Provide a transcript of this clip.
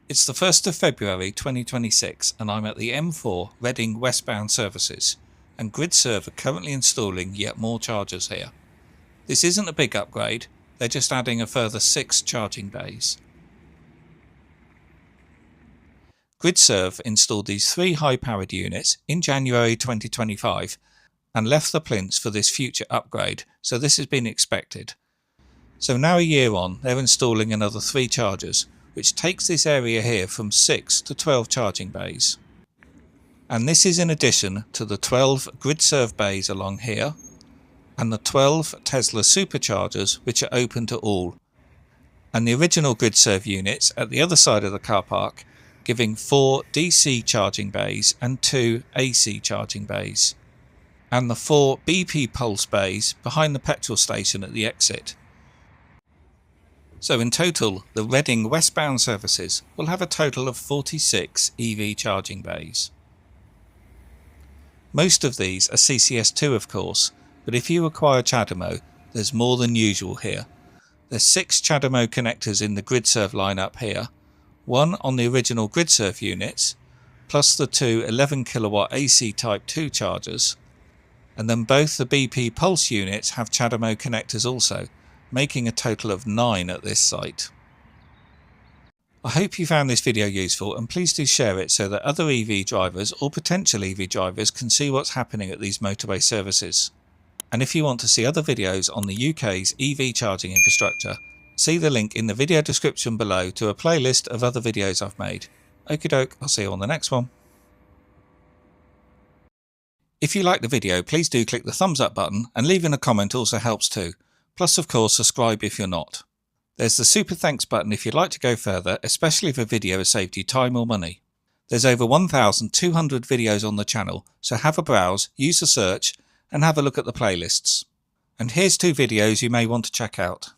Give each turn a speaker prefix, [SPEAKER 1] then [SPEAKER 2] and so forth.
[SPEAKER 1] It's the 1st of February 2026 and I'm at the M4 Reading Westbound Services, and Gridserve are currently installing yet more chargers here. This isn't a big upgrade, they're just adding a further 6 charging bays. Gridserve installed these 3 high-powered units in January 2025 and left the plinths for this future upgrade, so this has been expected. So now a year on, they're installing another 3 chargers, which takes this area here from 6 to 12 charging bays. And this is in addition to the 12 Gridserve bays along here, and the 12 Tesla Superchargers which are open to all, and the original Gridserve units at the other side of the car park, giving 4 DC charging bays and 2 AC charging bays, and the 4 BP Pulse bays behind the petrol station at the exit. So in total, the Reading Westbound Services will have a total of 46 EV charging bays. Most of these are CCS2 of course, but if you require CHAdeMO, there's more than usual here. There's 6 CHAdeMO connectors in the Gridserve lineup here, 1 on the original Gridserve units, plus the 2 11 kW AC Type 2 chargers, and then both the BP Pulse units have CHAdeMO connectors also, making a total of 9 at this site. I hope you found this video useful, and please do share it so that other EV drivers or potential EV drivers can see what's happening at these motorway services. And if you want to see other videos on the UK's EV charging infrastructure, see the link in the video description below to a playlist of other videos I've made. Okie doke, I'll see you on the next one. If you like the video, please do click the thumbs up button, and leaving a comment also helps too. Plus of course subscribe if you're not. There's the super thanks button if you'd like to go further, especially if a video has saved you time or money. There's over 1,200 videos on the channel, so have a browse, use the search, and have a look at the playlists. And here's 2 videos you may want to check out.